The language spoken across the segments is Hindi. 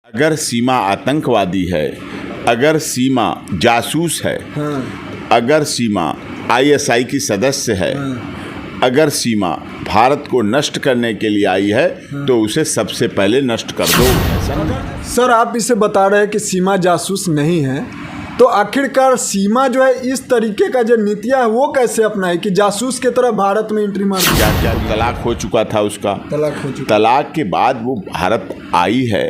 अगर सीमा आतंकवादी है, अगर सीमा जासूस है, अगर सीमा आईएसआई की सदस्य है, अगर सीमा भारत को नष्ट करने के लिए आई है तो उसे सबसे पहले नष्ट कर दो। सर आप इसे बता रहे हैं कि सीमा जासूस नहीं है, तो आखिरकार सीमा जो है इस तरीके का जो नीतियाँ है वो कैसे अपनाए कि जासूस की तरह भारत में एंट्री मार? क्या तलाक हो चुका था उसका? तलाक हो चुका। तलाक के बाद वो भारत आई है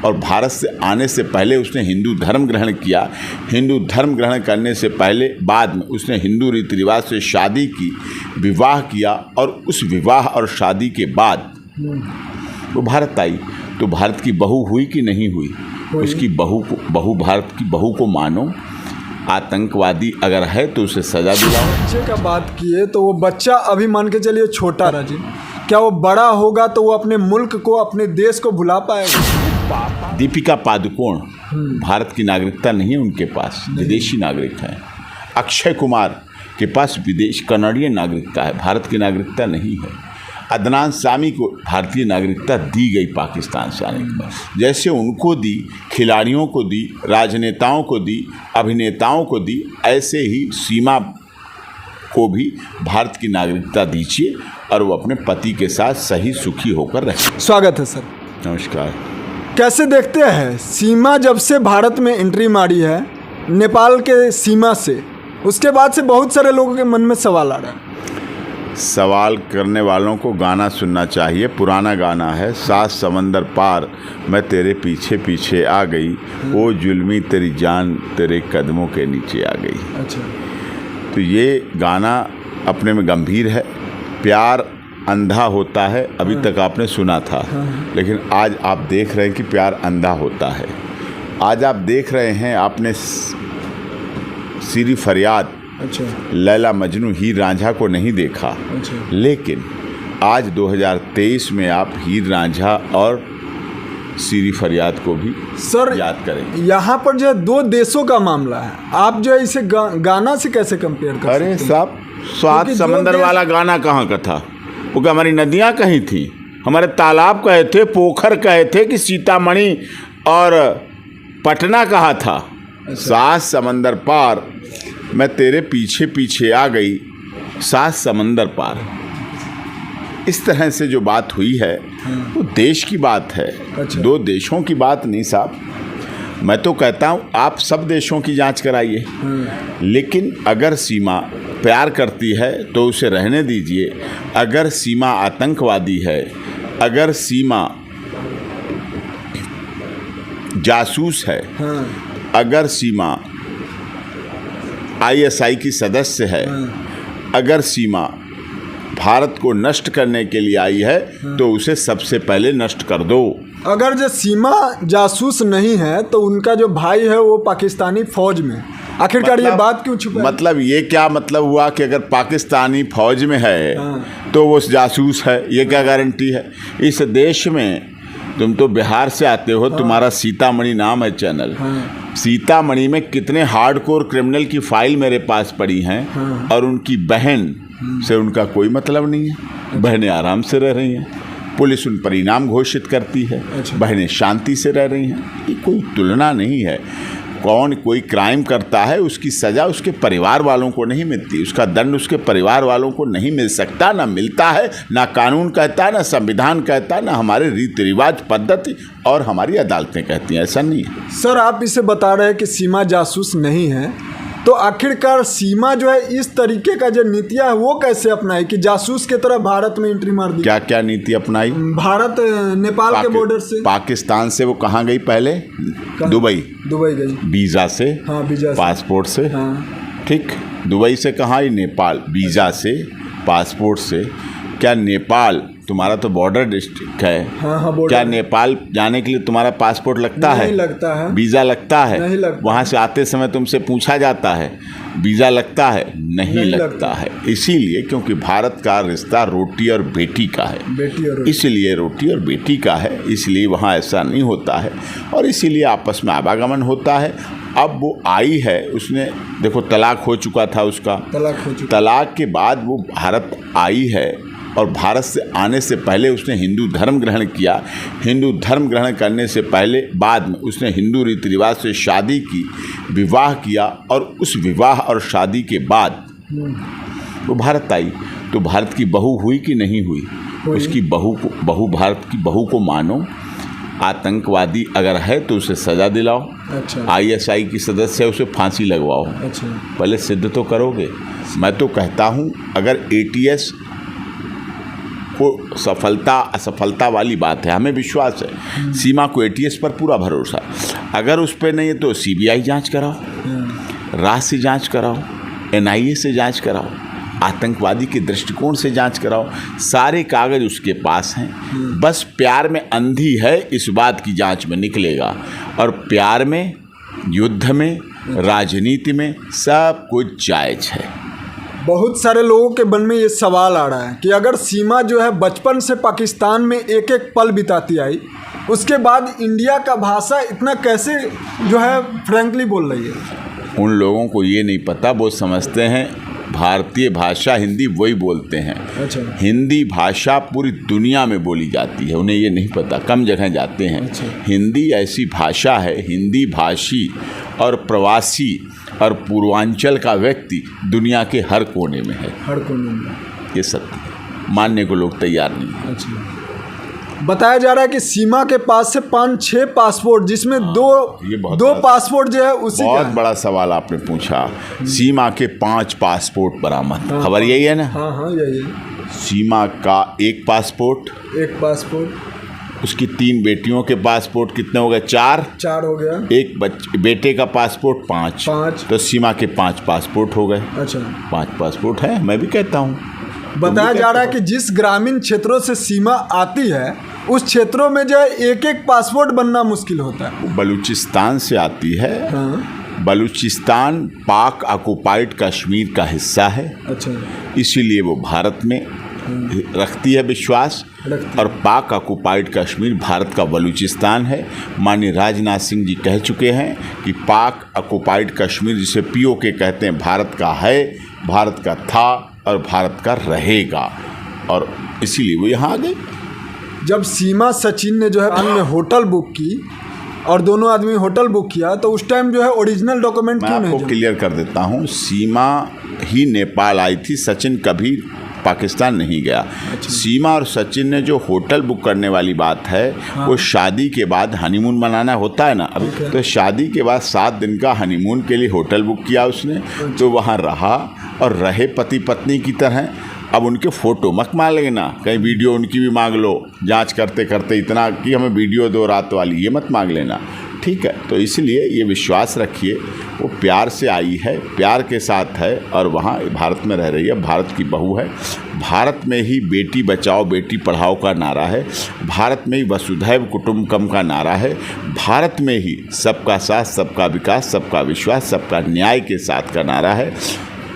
और भारत से आने से पहले उसने हिंदू धर्म ग्रहण किया। हिंदू धर्म ग्रहण करने से पहले बाद में उसने हिंदू रीति रिवाज से शादी की, विवाह किया और उस विवाह और शादी के बाद वो भारत आई। तो भारत की बहू हुई कि नहीं हुई? उसकी बहू भारत की बहू को मानो। आतंकवादी अगर है तो उसे सजा दिलाओ। बच्चे का बात किए तो वो बच्चा अभी मान के चलिए छोटा राजी, क्या वो बड़ा होगा तो वो अपने मुल्क को, अपने देश को भुला पाएगा? दीपिका पादुकोण भारत की नागरिकता नहीं है उनके पास, विदेशी नागरिक है। अक्षय कुमार के पास कनाडियन नागरिकता है, भारत की नागरिकता नहीं है। अदनान सामी को भारतीय नागरिकता दी गई पाकिस्तान से आने के बाद। जैसे उनको दी, खिलाड़ियों को दी, राजनेताओं को दी, अभिनेताओं को दी, ऐसे ही सीमा को भी भारत की नागरिकता दीजिए और वो अपने पति के साथ सही सुखी होकर रहे। स्वागत है सर। नमस्कार। कैसे देखते हैं सीमा जब से भारत में एंट्री मारी है नेपाल के सीमा से, उसके बाद से बहुत सारे लोगों के मन में सवाल आ रहा है। सवाल करने वालों को गाना सुनना चाहिए। पुराना गाना है, सात समंदर पार मैं तेरे पीछे पीछे आ गई, वो जुल्मी तेरी जान तेरे कदमों के नीचे आ गई। अच्छा। तो ये गाना अपने में गंभीर है। प्यार अंधा होता है, अभी तक आपने सुना था, लेकिन आज आप देख रहे हैं कि प्यार अंधा होता है। आज आप देख रहे हैं, आपने सीरी फरियाद, अच्छा, लैला मजनू हीर रांझा को नहीं देखा। अच्छा। लेकिन आज 2023 में आप हीर रांझा और सीरी फरियाद को भी सर याद करेंगे। यहाँ पर जो है दो देशों का मामला है, आप जो है इसे गाना से कैसे कंपेयर कर सकते हैं? अरे साहब, सात समंदर वाला गाना कहाँ का था? वो क्या हमारी नदियाँ कहीं थी, हमारे तालाब कहे थे, पोखर कहे थे कि सीतामढ़ी और पटना कहा था? सात समंदर पार मैं तेरे पीछे पीछे आ गई, सात समंदर पार। इस तरह से जो बात हुई है वो देश की बात है। अच्छा। दो देशों की बात नहीं साहब। मैं तो कहता हूँ आप सब देशों की जांच कराइए, लेकिन अगर सीमा प्यार करती है तो उसे रहने दीजिए। अगर सीमा आतंकवादी है, अगर सीमा जासूस है, अगर सीमा आईएसआई की सदस्य है, अगर सीमा भारत को नष्ट करने के लिए आई है तो उसे सबसे पहले नष्ट कर दो। अगर जो सीमा जासूस नहीं है तो उनका जो भाई है वो पाकिस्तानी फौज में, आखिरकार ये बात क्यों छुपा? मतलब ये क्या मतलब हुआ कि अगर पाकिस्तानी फौज में है तो वो जासूस है? ये क्या गारंटी है? इस देश में तुम तो बिहार से आते हो, तुम्हारा सीतामढ़ी नाम है चैनल। सीतामढ़ी में कितने हार्डकोर क्रिमिनल की फाइल मेरे पास पड़ी हैं और उनकी बहन से उनका कोई मतलब नहीं है। बहनें आराम से रह रही हैं, पुलिस उन पर इनाम घोषित करती है। अच्छा। बहनें शांति से रह रही हैं। ये कोई तुलना नहीं है। कौन कोई क्राइम करता है उसकी सज़ा उसके परिवार वालों को नहीं मिलती, उसका दंड उसके परिवार वालों को नहीं मिल सकता, ना मिलता है, ना कानून कहता है, ना संविधान कहता है, ना हमारे रीति रिवाज पद्धति और हमारी अदालतें कहती हैं। ऐसा नहीं है। सर आप इसे बता रहे हैं कि सीमा जासूस नहीं है, तो आखिरकार सीमा जो है इस तरीके का जो नीतियाँ है वो कैसे अपनाई कि जासूस की तरह भारत में एंट्री मार दी? क्या क्या नीति अपनाई? भारत नेपाल के बॉर्डर से, पाकिस्तान से वो कहाँ गई? पहले दुबई गई, वीज़ा से, वीज़ा से, पासपोर्ट से। ठीक, दुबई से कहाँ आई? नेपाल, वीज़ा से, पासपोर्ट से। क्या नेपाल तुम्हारा तो बॉर्डर डिस्ट्रिक्ट है? क्या नेपाल जाने के लिए तुम्हारा पासपोर्ट लगता है? नहीं लगता है। वीज़ा लगता है? नहीं लगता। वहाँ से आते समय तुमसे पूछा जाता है वीज़ा लगता है? नहीं लगता है। इसीलिए क्योंकि भारत का रिश्ता रोटी और बेटी का है, इसलिए रोटी और बेटी का है, इसलिए वहाँ ऐसा नहीं होता है और इसीलिए आपस में आवागमन होता है। अब वो आई है, उसने देखो तलाक हो चुका था उसका, तलाक हो चुका। तलाक के बाद वो भारत आई है और भारत से आने से पहले उसने हिंदू धर्म ग्रहण किया। हिंदू धर्म ग्रहण करने से पहले बाद में उसने हिंदू रीति रिवाज से शादी की, विवाह किया, और उस विवाह और शादी के बाद वो भारत आई। तो भारत की बहू हुई कि नहीं हुई? उसकी बहू भारत की बहू को मानो। आतंकवादी अगर है तो उसे सज़ा दिलाओ। अच्छा। ISI की सदस्य है, उसे फांसी लगवाओ। अच्छा। पहले सिद्ध तो करोगे। मैं तो कहता हूँ अगर ATS को सफलता असफलता वाली बात है, हमें विश्वास है, सीमा को ATS पर पूरा भरोसा है। अगर उस पर नहीं है तो CBI जांच कराओ, राज से जांच कराओ, NIA से जांच कराओ, आतंकवादी के दृष्टिकोण से जांच कराओ। सारे कागज उसके पास हैं। बस प्यार में अंधी है, इस बात की जांच में निकलेगा। और प्यार में, युद्ध में, राजनीति में सब कुछ जायज है। बहुत सारे लोगों के मन में ये सवाल आ रहा है कि अगर सीमा जो है बचपन से पाकिस्तान में एक एक पल बिताती आई, उसके बाद इंडिया का भाषा इतना कैसे जो है फ्रैंकली बोल रही है? उन लोगों को ये नहीं पता, वो समझते हैं भारतीय भाषा हिंदी वही बोलते हैं। अच्छा। हिंदी भाषा पूरी दुनिया में बोली जाती है, उन्हें ये नहीं पता, कम जगह जाते हैं। अच्छा। हिंदी ऐसी भाषा है, हिंदी भाषी और प्रवासी और पूर्वांचल का व्यक्ति दुनिया के हर कोने में है। हर कोने में ये सत्य है, मानने को लोग तैयार नहीं है। अच्छा। बताया जा रहा है कि सीमा के पास से 5-6 पासपोर्ट, जिसमें दो पासपोर्ट जो है उसी का बहुत है। बड़ा सवाल आपने पूछा। सीमा के 5 पासपोर्ट बरामद, खबर यही है ना? हाँ यही है। सीमा का एक पासपोर्ट, एक पासपोर्ट, उसकी 3 बेटियों के पासपोर्ट कितने हो गए? 4 हो गया। एक बेटे का पासपोर्ट 5, तो सीमा के 5 पासपोर्ट हो गए। अच्छा। 5 पासपोर्ट है, मैं भी कहता हूँ। बताया जा रहा है कि जिस ग्रामीण क्षेत्रों से सीमा आती है उस क्षेत्रों में जो है एक एक पासपोर्ट बनना मुश्किल होता है। बलूचिस्तान से आती है। हाँ। बलूचिस्तान पाक ऑक्युपाइड कश्मीर का हिस्सा है। अच्छा। इसीलिए वो भारत में रखती है विश्वास। और पाक ऑक्युपाइड कश्मीर भारत का बलूचिस्तान है। माननीय राजनाथ सिंह जी कह चुके हैं कि पाक ऑक्युपाइड कश्मीर, जिसे POK कहते हैं, भारत का है, भारत का था और भारत का रहेगा, और इसीलिए वो यहाँ आ गए। जब सीमा सचिन ने जो है में होटल बुक की और दोनों आदमी होटल बुक किया, तो उस टाइम जो है ओरिजिनल डॉक्यूमेंट क्यों नहीं? मैं आपको क्लियर कर देता हूँ। सीमा ही नेपाल आई थी, सचिन कभी पाकिस्तान नहीं गया। अच्छा। सीमा और सचिन ने जो होटल बुक करने वाली बात है, हाँ। वो शादी के बाद हनीमून मनाना होता है ना, अभी तो शादी के बाद 7 दिन का हनीमून के लिए होटल बुक किया उसने। अच्छा। तो वहाँ रहा और रहे पति पत्नी की तरह। अब उनके फ़ोटो मत मांग लेना, कहीं वीडियो उनकी भी मांग लो, जांच करते करते इतना कि हमें वीडियो दो रात वाली, ये मत मांग लेना, ठीक है? तो इसलिए ये विश्वास रखिए, वो प्यार से आई है, प्यार के साथ है, और वहाँ भारत में रह रही है, भारत की बहू है। भारत में ही बेटी बचाओ बेटी पढ़ाओ का नारा है, भारत में ही वसुधैव कुटुंबकम का नारा है, भारत में ही सबका साथ, सबका विकास, सबका विश्वास, सबका न्याय के साथ का नारा है।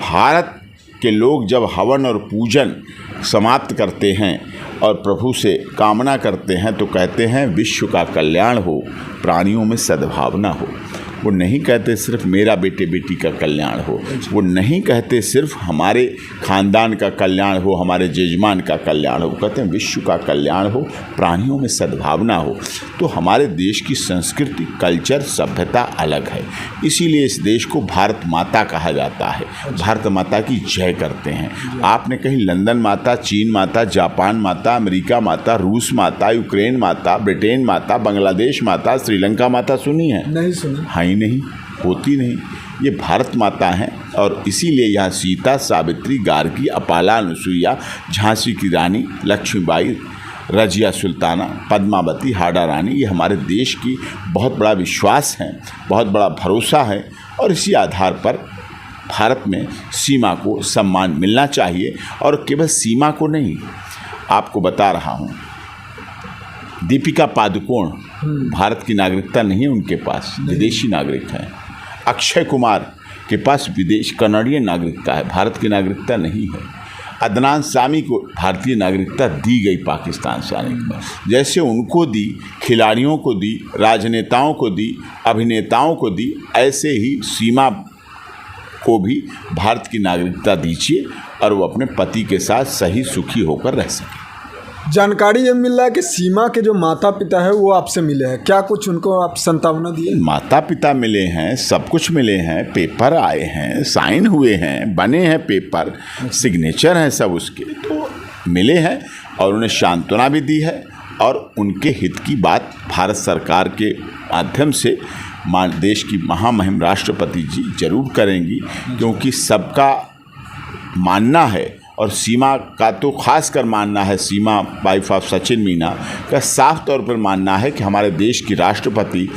भारत के लोग जब हवन और पूजन समाप्त करते हैं और प्रभु से कामना करते हैं तो कहते हैं विश्व का कल्याण हो, प्राणियों में सद्भावना हो। वो नहीं कहते सिर्फ मेरा बेटे बेटी का कल्याण हो, वो नहीं कहते सिर्फ हमारे खानदान का कल्याण हो, हमारे जजमान का कल्याण हो, वो कहते हैं विश्व का कल्याण हो, प्राणियों में सद्भावना हो। तो हमारे देश की संस्कृति, कल्चर, सभ्यता अलग है, इसीलिए इस देश को भारत माता कहा जाता है। भारत माता की जय करते हैं। आपने कहीं लंदन माता, चीन माता, जापान माता, अमेरिका माता, रूस माता, यूक्रेन माता, ब्रिटेन माता, बांग्लादेश माता, श्रीलंका माता सुनी है? नहीं सुनी। हाँ ही नहीं, होती नहीं। ये भारत माता हैं, और इसीलिए यहाँ सीता, सावित्री, गार्गी, अपाला, अनुसुईया, झांसी की रानी, लक्ष्मीबाई, रजिया सुल्ताना, पद्मावती, हाड़ा रानी, ये हमारे देश की बहुत बड़ा विश्वास है, बहुत बड़ा भरोसा है। और इसी आधार पर भारत में सीमा को सम्मान मिलना चाहिए, और केवल सीमा को नहीं, आपको बता रहा हूँ, दीपिका पादुकोण भारत की नागरिकता नहीं है उनके पास, विदेशी नागरिक हैं। अक्षय कुमार के पास कनाडियन नागरिकता है, भारत की नागरिकता नहीं है। अदनान सामी को भारतीय नागरिकता दी गई पाकिस्तान से आने के बाद, जैसे उनको दी, खिलाड़ियों को दी, राजनेताओं को दी, अभिनेताओं को दी, ऐसे ही सीमा को भी भारत की नागरिकता दीजिए और वो अपने पति के साथ सही सुखी होकर रह सके। जानकारी ये मिल रहा है कि सीमा के जो माता पिता है वो आपसे मिले हैं, क्या कुछ उनको आप संतावना दिए? माता पिता मिले हैं, सब कुछ मिले हैं, पेपर आए हैं, साइन हुए हैं, बने हैं पेपर, सिग्नेचर हैं सब उसके, तो मिले हैं और उन्हें सांत्वना भी दी है और उनके हित की बात भारत सरकार के माध्यम से देश की महामहिम राष्ट्रपति जी जरूर करेंगी, क्योंकि सबका मानना है और सीमा का तो खास कर मानना है, सीमा वाइफ ऑफ सचिन मीना का साफ तौर पर मानना है कि हमारे देश की राष्ट्रपति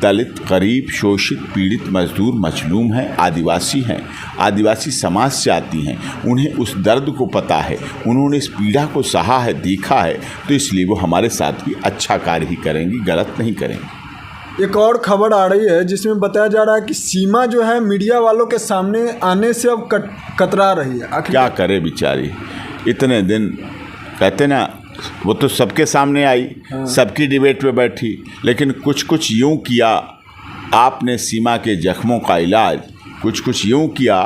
दलित, गरीब, शोषित, पीड़ित, मजदूर, मजलूम हैं, आदिवासी हैं, आदिवासी समाज से आती हैं, उन्हें उस दर्द को पता है, उन्होंने इस पीड़ा को सहा है, देखा है, तो इसलिए वो हमारे साथ भी अच्छा कार्य ही करेंगी, गलत नहीं करेंगी। एक और खबर आ रही है जिसमें बताया जा रहा है कि सीमा जो है मीडिया वालों के सामने आने से अब कतरा रही है। क्या करे बेचारी, इतने दिन कहते ना, वो तो सबके सामने आई, सबकी डिबेट पे बैठी, लेकिन कुछ कुछ यूं किया आपने सीमा के जख्मों का इलाज, कुछ कुछ यूं किया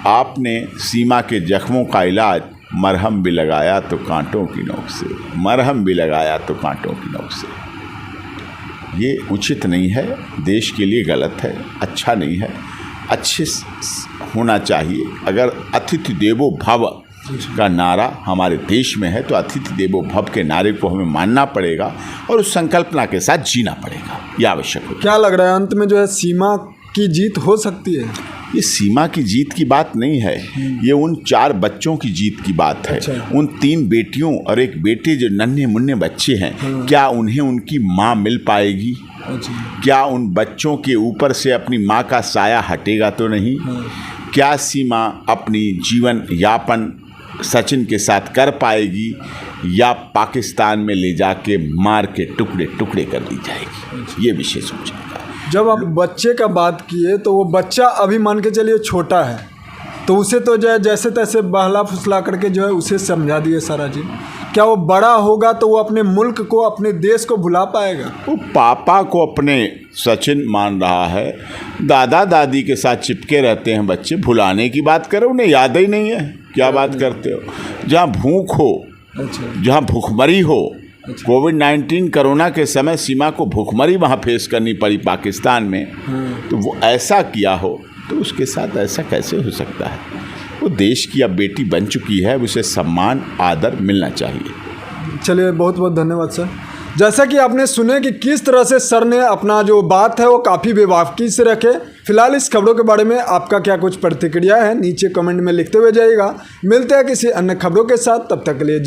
आपने सीमा के जख्मों का इलाज, मरहम भी लगाया तो कांटों की नोक से, मरहम भी लगाया तो कांटों की नोक से। ये उचित नहीं है, देश के लिए गलत है, अच्छा नहीं है, अच्छे होना चाहिए। अगर अतिथि देवो भव का नारा हमारे देश में है तो अतिथि देवो भव के नारे को हमें मानना पड़ेगा और उस संकल्पना के साथ जीना पड़ेगा, ये आवश्यक है। क्या लग रहा है अंत में जो है सीमा की जीत हो सकती है? ये सीमा की जीत की बात नहीं है, ये उन 4 बच्चों की जीत की बात है। अच्छा। उन 3 बेटियों और एक बेटे जो नन्हे मुन्ने बच्चे हैं, क्या उन्हें उनकी माँ मिल पाएगी? क्या उन बच्चों के ऊपर से अपनी माँ का साया हटेगा तो नहीं? क्या सीमा अपनी जीवन यापन सचिन के साथ कर पाएगी या पाकिस्तान में ले जाके मार के टुकड़े टुकड़े कर दी जाएगी? ये विषय सोचेगा। जब आप बच्चे का बात किए तो वो बच्चा अभी मान के चलिए छोटा है, तो उसे तो जो है जैसे तैसे बहला फुसला करके जो है उसे समझा दिए सारा जी। क्या वो बड़ा होगा तो वो अपने मुल्क को, अपने देश को भुला पाएगा? वो पापा को अपने सचिन मान रहा है, दादा दादी के साथ चिपके रहते हैं बच्चे, भुलाने की बात करो, उन्हें याद ही नहीं है। क्या बात करते हो? जहाँ भूख हो, जहाँ भूखमरी हो, कोविड-19 कोरोना के समय सीमा को भूखमरी वहाँ फेस करनी पड़ी पाकिस्तान में, तो वो ऐसा किया हो तो उसके साथ ऐसा कैसे हो सकता है? वो देश की अब बेटी बन चुकी है, उसे सम्मान आदर मिलना चाहिए। चलिए, बहुत बहुत धन्यवाद सर। जैसा कि आपने सुने कि किस तरह से सर ने अपना जो बात है वो काफ़ी बेबाकी से रखे। फिलहाल इस खबरों के बारे में आपका क्या कुछ प्रतिक्रिया है नीचे कमेंट में लिखते हुए जाइएगा। मिलते हैं किसी अन्य खबरों के साथ, तब तक के लिए